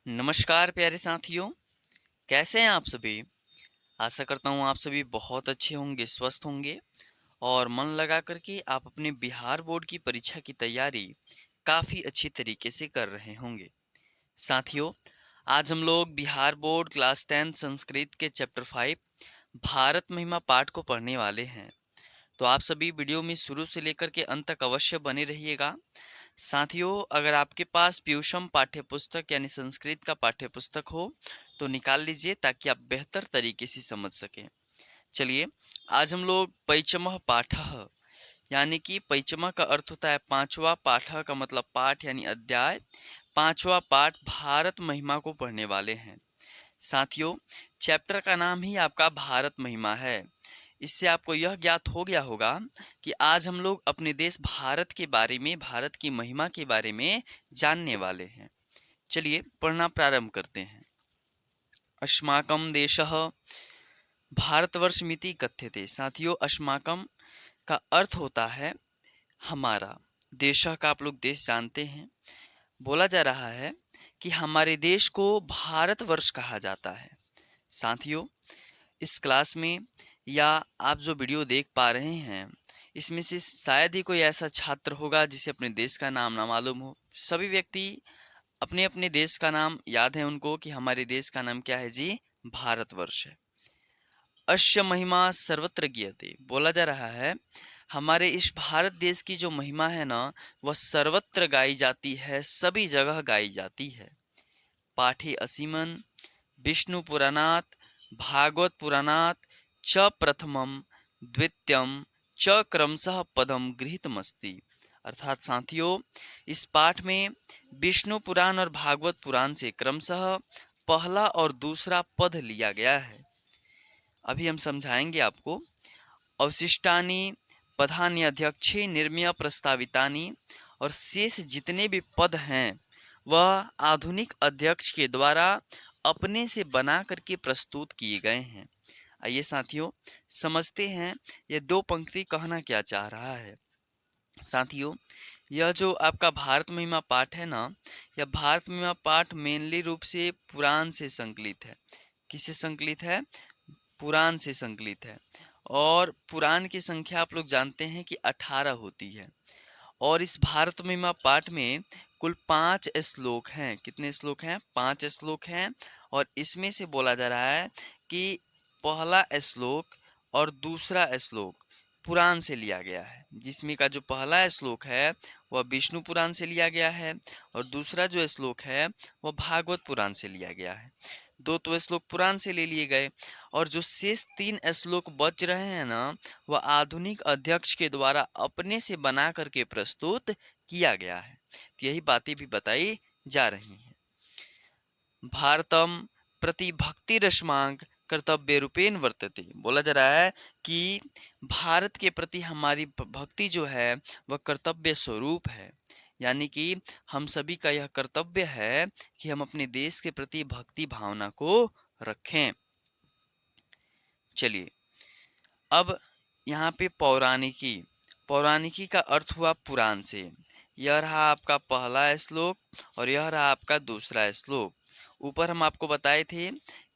नमस्कार प्यारे साथियों, कैसे हैं आप सभी? आशा करता हूँ आप सभी बहुत अच्छे होंगे, स्वस्थ होंगे और मन लगा कर के आप अपने बिहार बोर्ड की परीक्षा की तैयारी काफ़ी अच्छी तरीके से कर रहे होंगे। साथियों, आज हम लोग बिहार बोर्ड क्लास 10 संस्कृत के चैप्टर 5 भारत महिमा पाठ को पढ़ने वाले हैं। तो आप सभी वीडियो में शुरू से लेकर के अंत तक अवश्य बने रहिएगा। साथियों, अगर आपके पास प्यूषम पाठ्य पुस्तक यानी संस्कृत का पाठ्य पुस्तक हो तो निकाल लीजिए ताकि आप बेहतर तरीके से समझ सकें। चलिए, आज हम लोग पैचमः पाठः यानी कि पैचमः का अर्थ होता है पांचवा, पाठः का मतलब पाठ यानी अध्याय, पांचवा पाठ भारत महिमा को पढ़ने वाले हैं। साथियों, चैप्टर का नाम ही आपका भारत महिमा है। इससे आपको यह ज्ञात हो गया होगा कि आज हम लोग अपने देश भारत के बारे में, भारत की महिमा के बारे में जानने वाले हैं। चलिए पढ़ना प्रारंभ करते हैं। अस्माकं देशः भारतवर्षमिति कथ्यते। साथियों, अस्माकं का अर्थ होता है हमारा। देशः का आप लोग देश जानते हैं। बोला जा रहा है कि हमारे देश को भारतवर्ष कहा जाता है। साथियों, इस क्लास में या आप जो वीडियो देख पा रहे हैं, इसमें से शायद ही कोई ऐसा छात्र होगा जिसे अपने देश का नाम ना मालूम हो। सभी व्यक्ति अपने अपने देश का नाम याद है उनको कि हमारे देश का नाम क्या है जी, भारतवर्ष है। अस्य महिमा सर्वत्र गीयते। बोला जा रहा है हमारे इस भारत देश की जो महिमा है ना, वह सर्वत्र गाई जाती है, सभी जगह गाई जाती है। पाठे असीमन विष्णु पुराणात भागवत पुराणात च प्रथमम द्वितीयम च क्रमशः पदम गृहीतमस्ति। अर्थात साथियों, इस पाठ में विष्णु पुराण और भागवत पुराण से क्रमशः पहला और दूसरा पद लिया गया है। अभी हम समझाएंगे आपको। अवशिष्टानि पदानि अध्यक्षे निर्मय प्रस्तावितानि, और शेष जितने भी पद हैं वह आधुनिक अध्यक्ष के द्वारा अपने से बना करके प्रस्तुत किए गए हैं। आइए साथियों, समझते हैं ये दो पंक्ति कहना क्या चाह रहा है। साथियों, यह जो आपका भारत महिमा पाठ है ना, यह भारत महिमा पाठ मेनली रूप से पुराण से संकलित है। किससे संकलित है? पुराण से संकलित है। और पुराण की संख्या आप लोग जानते हैं कि 18 होती है। और इस भारत महिमा पाठ में कुल 5 श्लोक हैं। कितने श्लोक हैं? 5 श्लोक हैं। और इसमें से बोला जा रहा है कि पहला श्लोक और दूसरा श्लोक पुराण से लिया गया है। जिसमें का जो पहला श्लोक है वह विष्णु पुराण से लिया गया है और दूसरा जो श्लोक है वह भागवत पुराण से लिया गया है। दो तो श्लोक पुराण से ले लिए गए और जो शेष 3 श्लोक बच रहे हैं ना, वह आधुनिक अध्यक्ष के द्वारा अपने से बना करके प्रस्तुत किया गया है। तो यही बातें भी बताई जा रही हैं। भारतम प्रति भक्ति रश्मांक कर्तव्य रूपेण वर्तते। बोला जा रहा है कि भारत के प्रति हमारी भक्ति जो है वह कर्तव्य स्वरूप है। यानी कि हम सभी का यह कर्तव्य है कि हम अपने देश के प्रति भक्ति भावना को रखें। चलिए, अब यहाँ पे पौराणिकी। पौराणिकी का अर्थ हुआ पुराण से। यह रहा आपका पहला श्लोक और यह रहा आपका दूसरा श्लोक। ऊपर हम आपको बताए थे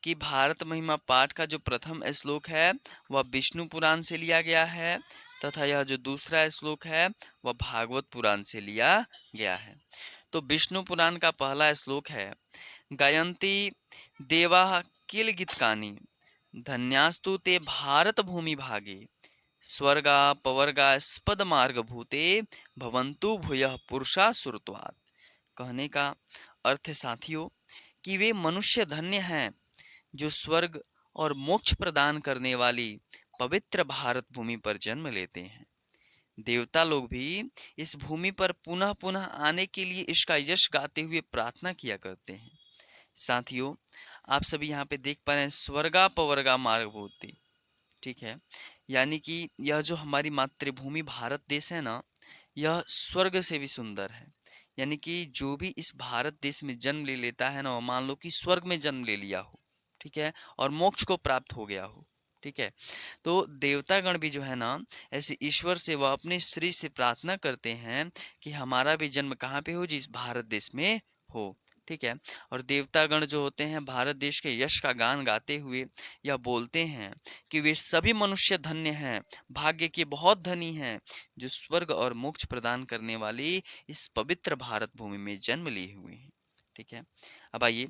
कि भारत महिमा पाठ का जो प्रथम श्लोक है वह विष्णु पुराण से लिया गया है तथा यह जो दूसरा श्लोक है वह भागवत पुराण से लिया गया है। तो विष्णु पुराण का पहला श्लोक है, गायन्ति देवाः किल गीतकानि धन्यास्तु ते भारत भूमि भागे स्वर्गा पवर्गा स्पद मार्ग भूते भवन्तु भूयः पुरुषा सुरत्वात्। कहने का अर्थ है साथियों कि वे मनुष्य धन्य हैं जो स्वर्ग और मोक्ष प्रदान करने वाली पवित्र भारत भूमि पर जन्म लेते हैं। देवता लोग भी इस भूमि पर पुनः पुनः आने के लिए इसका यश गाते हुए प्रार्थना किया करते हैं। साथियों, आप सभी यहाँ पे देख पा रहे हैं स्वर्गा पवर्गा मार्ग भूते, ठीक है। यानी कि यह जो हमारी मातृभूमि भारत देश है ना, यह स्वर्ग से भी सुंदर है। यानी कि जो भी इस भारत देश में जन्म ले लेता है ना, मान लो कि स्वर्ग में जन्म ले लिया हो, ठीक है, और मोक्ष को प्राप्त हो गया हो, ठीक है। तो देवतागण भी जो है ना, ऐसे ईश्वर से वह अपने श्री से प्रार्थना करते हैं कि हमारा भी जन्म कहाँ पे हो, जिस भारत देश में हो। ठीक है। और देवतागण जो होते हैं भारत देश के यश का गान गाते हुए यह बोलते हैं कि वे सभी मनुष्य धन्य हैं, भाग्य के बहुत धनी हैं, जो स्वर्ग और मोक्ष प्रदान करने वाली इस पवित्र भारत भूमि में जन्म लिए हुए हैं। ठीक है। अब आइए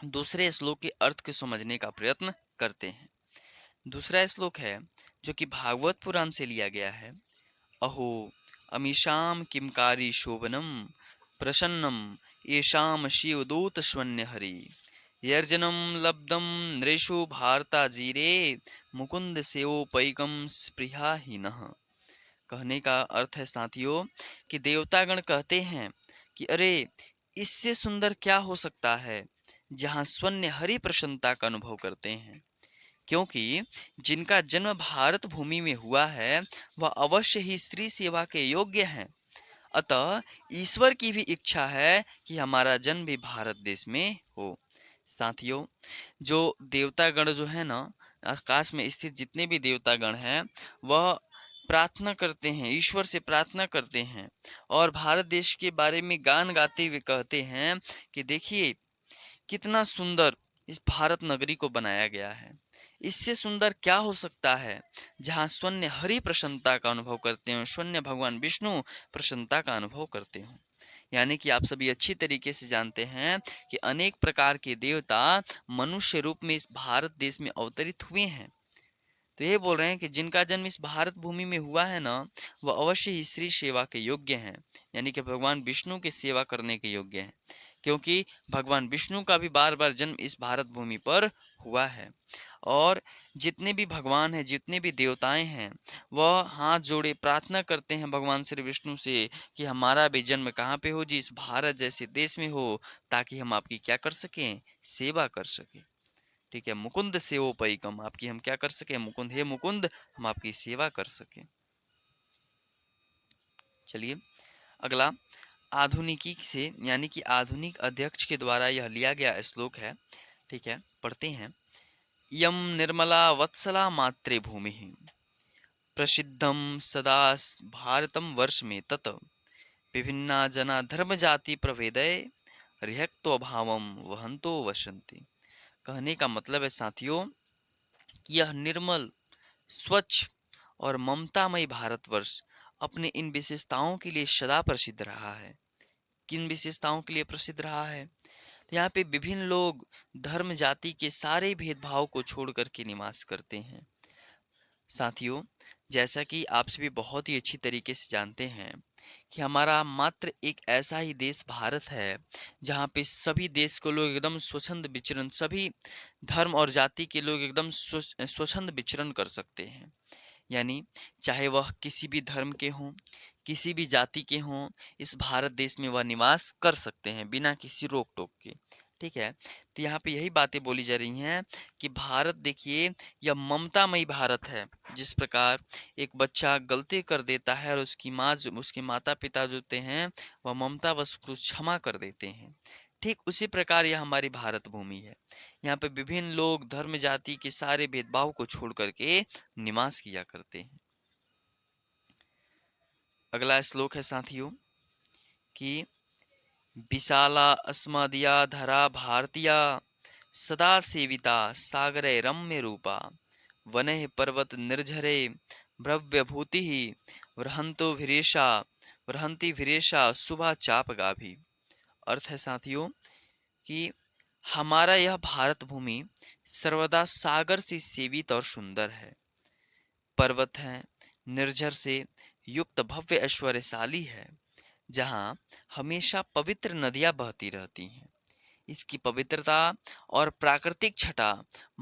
दूसरे श्लोक के अर्थ को समझने का प्रयत्न करते हैं। दूसरा श्लोक है जो कि भागवत पुराण से लिया गया है। अहो अमीशाम किमकारी शोभनम प्रसन्नम येषाम शिवदूत स्वन्य हरि यर्जनम लब्धम नृषु भारता जीरे मुकुंद सेवोपैकम स्पृहाहीनः। कहने का अर्थ है साथियों कि देवतागण कहते हैं कि अरे इससे सुंदर क्या हो सकता है जहाँ स्वन्य हरि प्रसन्नता का अनुभव करते हैं, क्योंकि जिनका जन्म भारत भूमि में हुआ है वह अवश्य ही स्त्री सेवा के योग्य हैं। अतः ईश्वर की भी इच्छा है कि हमारा जन्म भी भारत देश में हो। साथियों, जो देवतागण जो है ना, आकाश में स्थित जितने भी देवतागण हैं वह प्रार्थना करते हैं, ईश्वर से प्रार्थना करते हैं और भारत देश के बारे में गान गाते हुए कहते हैं कि देखिए कितना सुंदर इस भारत नगरी को बनाया गया है। इससे सुंदर क्या हो सकता है जहाँ स्वन्य हरि प्रसन्नता का अनुभव करते हो, स्वन्य भगवान विष्णु प्रसन्नता का अनुभव करते हो। यानी कि आप सभी अच्छी तरीके से जानते हैं कि अनेक प्रकार के देवता मनुष्य रूप में इस भारत देश में अवतरित हुए हैं। तो ये बोल रहे हैं कि जिनका जन्म इस भारत भूमि में हुआ है ना, वह अवश्य ही श्री सेवा के योग्य हैं, यानी कि भगवान विष्णु की सेवा करने के योग्य हैं, क्योंकि भगवान विष्णु का भी बार बार जन्म इस भारत भूमि पर हुआ है। और जितने भी भगवान हैं, जितने भी देवताएं हैं, वह हाथ जोड़े प्रार्थना करते हैं भगवान श्री विष्णु से कि हमारा भी जन्म कहाँ पे हो जी, इस भारत जैसे देश में हो, ताकि हम आपकी क्या कर सकें, सेवा कर सकें। ठीक है। मुकुंद सेवोपैकम, आपकी हम क्या कर सके, मुकुंद, हे मुकुंद हम आपकी सेवा कर सके। चलिए अगला आधुनिकी से यानी कि आधुनिक अध्यक्ष के द्वारा यह लिया गया श्लोक है। ठीक है, पढ़ते हैं। यम निर्मला वत्सला मात्रे भूमि प्रसिद्धम सदा भारतम वर्ष में तत विभिन्ना जना धर्म जाति प्रभेदय रिहक्तो भावम वहंतो वसंती। कहने का मतलब है साथियों कि यह निर्मल, स्वच्छ और ममतामयी भारतवर्ष अपने इन विशेषताओं के लिए सदा प्रसिद्ध रहा है। किन विशेषताओं के लिए प्रसिद्ध रहा है? तो यहाँ पे विभिन्न लोग धर्म जाति के सारे भेदभाव को छोड़ करके निवास करते हैं। साथियों, जैसा कि आप सभी बहुत ही अच्छी तरीके से जानते हैं कि हमारा मात्र एक ऐसा ही देश भारत है जहाँ पे सभी देश के लोग एकदम स्वच्छंद विचरण, सभी धर्म और जाति के लोग एकदम स्वच्छंद विचरण कर सकते हैं। यानी चाहे वह किसी भी धर्म के हों, किसी भी जाति के हों, इस भारत देश में वह निवास कर सकते हैं बिना किसी रोक टोक के। ठीक है। तो यहाँ पे यही बातें बोली जा रही हैं कि भारत देखिए यह ममतामयी भारत है। जिस प्रकार एक बच्चा गलती कर देता है और उसकी माँ उसके माता पिता जो होते हैं वह ममता बस उसको क्षमा कर देते हैं, ठीक उसी प्रकार यह हमारी भारत भूमि है। यहाँ पे विभिन्न लोग धर्म जाति के सारे भेदभाव को छोड़ करके निवास किया करते हैं। अगला श्लोक है साथियों कि विशाला अस्मदिया धरा भारतीया सदा सेविता सागरे रम्य रूपा वने पर्वत निर्झरे भ्रव्यभूति वृहंतो भिरेशा वृहंति भिरेशा शुभा चाप गाभी। अर्थ है साथियों कि हमारा यह भारत भूमि सर्वदा सागर से सेवित और सुंदर है। पर्वत हैं, निर्झर से युक्त भव्य ऐश्वर्यशाली है, जहाँ हमेशा पवित्र नदियाँ बहती रहती हैं। इसकी पवित्रता और प्राकृतिक छटा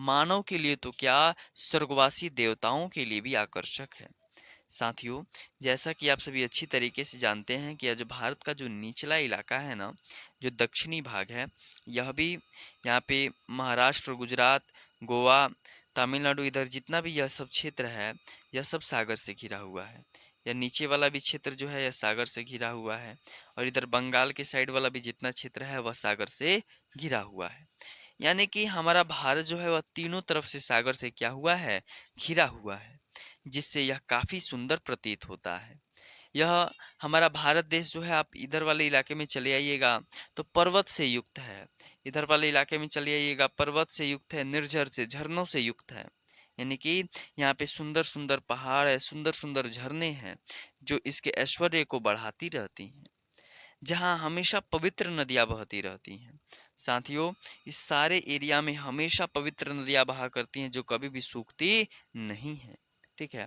मानव के लिए तो क्या, स्वर्गवासी देवताओं के लिए भी आकर्षक है। साथियों, जैसा कि आप सभी अच्छी तरीके से जानते हैं कि जो भारत का जो निचला इलाका है ना, जो दक्षिणी भाग है, यह भी यहाँ पे महाराष्ट्र, गुजरात, गोवा, तमिलनाडु, इधर जितना भी यह सब क्षेत्र है यह सब सागर से घिरा हुआ है। यह नीचे वाला भी क्षेत्र जो है यह सागर से घिरा हुआ है, और इधर बंगाल के साइड वाला भी जितना क्षेत्र है वह सागर से घिरा हुआ है। यानी कि हमारा भारत जो है वह तीनों तरफ से सागर से क्या हुआ है, घिरा हुआ है, जिससे यह काफी सुंदर प्रतीत होता है। यह हमारा भारत देश जो है, आप इधर वाले इलाके में चले आइएगा तो पर्वत से युक्त है। इधर वाले इलाके में चले आइएगा, पर्वत से युक्त है, निर्झर से, झरनों से युक्त है। यानी कि यहाँ पे सुंदर सुंदर पहाड़ है, सुंदर सुंदर झरने हैं जो इसके ऐश्वर्य को बढ़ाती रहती हैं। जहाँ हमेशा पवित्र नदियाँ बहती रहती हैं। साथियों, इस सारे एरिया में हमेशा पवित्र नदियाँ बहा करती हैं जो कभी भी सूखती नहीं है। ठीक है।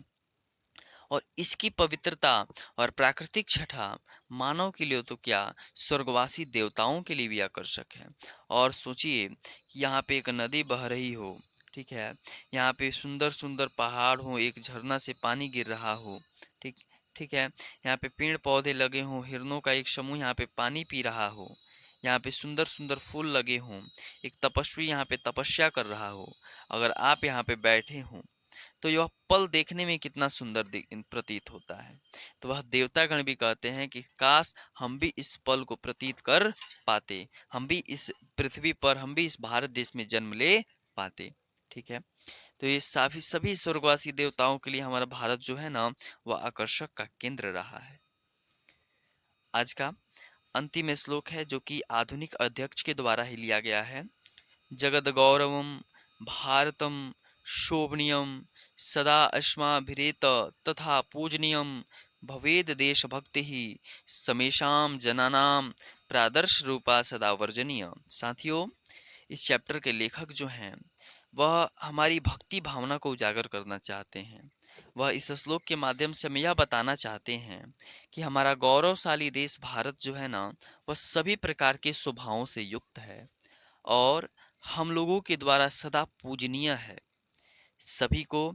और इसकी पवित्रता और प्राकृतिक छटा मानव के लिए तो क्या, स्वर्गवासी देवताओं के लिए भी आकर्षक है। और सोचिए कि यहाँ पे एक नदी बह रही हो, ठीक है, यहाँ पे सुंदर सुंदर पहाड़ हो, एक झरना से पानी गिर रहा हो, ठीक ठीक है, यहाँ पे पेड़ पौधे लगे हों, हिरणों का एक समूह यहाँ पे पानी पी रहा हो, यहाँ पे सुंदर सुंदर फूल लगे हों, एक तपस्वी यहाँ पे तपस्या कर रहा हो, अगर आप यहाँ पे बैठे हों तो यह पल देखने में कितना सुंदर प्रतीत होता है। तो वह देवतागण भी कहते हैं कि काश हम भी इस पल को प्रतीत कर पाते, हम भी इस पृथ्वी पर, हम भी इस भारत देश में जन्म ले पाते। ठीक है। तो ये सभी स्वर्गवासी देवताओं के लिए हमारा भारत जो है ना, वह आकर्षक का केंद्र रहा है। आज का अंतिम श्लोक है जो कि आधुनिक अध्यक्ष के द्वारा ही लिया गया है। जगद गौरवम भारतम शोभनीयम सदा अस्माभिरेत तथा पूजनीयम भवेद देशभक्ति ही समेषाम जनानाम प्रादर्श रूपा सदा वर्जनीय। साथियों, इस चैप्टर के लेखक जो हैं वह हमारी भक्ति भावना को उजागर करना चाहते हैं। वह इस श्लोक के माध्यम से हमें यह बताना चाहते हैं कि हमारा गौरवशाली देश भारत जो है ना, वह सभी प्रकार के स्वभावों से युक्त है और हम लोगों के द्वारा सदा पूजनीय है। सभी को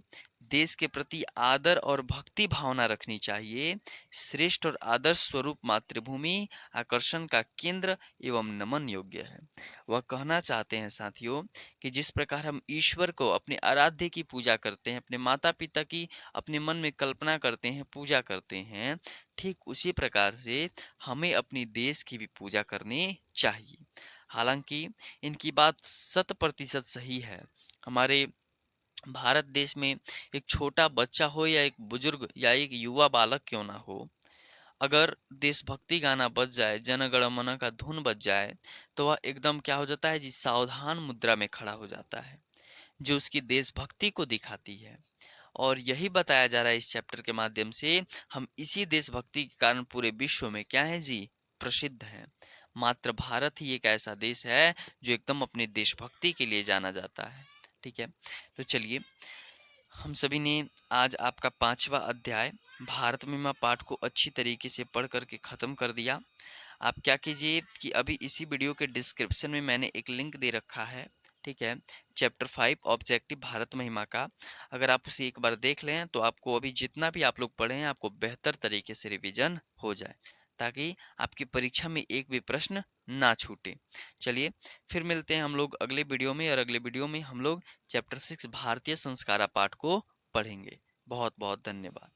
देश के प्रति आदर और भक्ति भावना रखनी चाहिए। श्रेष्ठ और आदर्श स्वरूप मातृभूमि आकर्षण का केंद्र एवं नमन योग्य है। वह कहना चाहते हैं साथियों कि जिस प्रकार हम ईश्वर को, अपने आराध्य की पूजा करते हैं, अपने माता पिता की अपने मन में कल्पना करते हैं, पूजा करते हैं, ठीक उसी प्रकार से हमें अपनी देश की भी पूजा करनी चाहिए। हालांकि इनकी बात 100% सही है। हमारे भारत देश में एक छोटा बच्चा हो या एक बुजुर्ग या एक युवा बालक क्यों ना हो, अगर देशभक्ति गाना बज जाए, जन गण मन का धुन बज जाए, तो वह एकदम क्या हो जाता है जी, सावधान मुद्रा में खड़ा हो जाता है, जो उसकी देशभक्ति को दिखाती है। और यही बताया जा रहा है इस चैप्टर के माध्यम से, हम इसी देशभक्ति के कारण पूरे विश्व में क्या है जी, प्रसिद्ध हैं। मात्र भारत ही एक ऐसा देश है जो एकदम अपनी देशभक्ति के लिए जाना जाता है। ठीक है। तो चलिए, हम सभी ने आज आपका 5वां अध्याय भारत महिमा पाठ को अच्छी तरीके से पढ़ करके ख़त्म कर दिया। आप क्या कीजिए कि अभी इसी वीडियो के डिस्क्रिप्शन में मैंने एक लिंक दे रखा है, ठीक है, चैप्टर 5 ऑब्जेक्टिव भारत महिमा का। अगर आप उसे एक बार देख लें तो आपको अभी जितना भी आप लोग पढ़े हैं आपको बेहतर तरीके से रिवीजन हो जाए, ताकि आपकी परीक्षा में एक भी प्रश्न ना छूटे। चलिए, फिर मिलते हैं हम लोग अगले वीडियो में, और अगले वीडियो में हम लोग चैप्टर 6 भारतीय संस्कारा पाठ को पढ़ेंगे। बहुत बहुत धन्यवाद।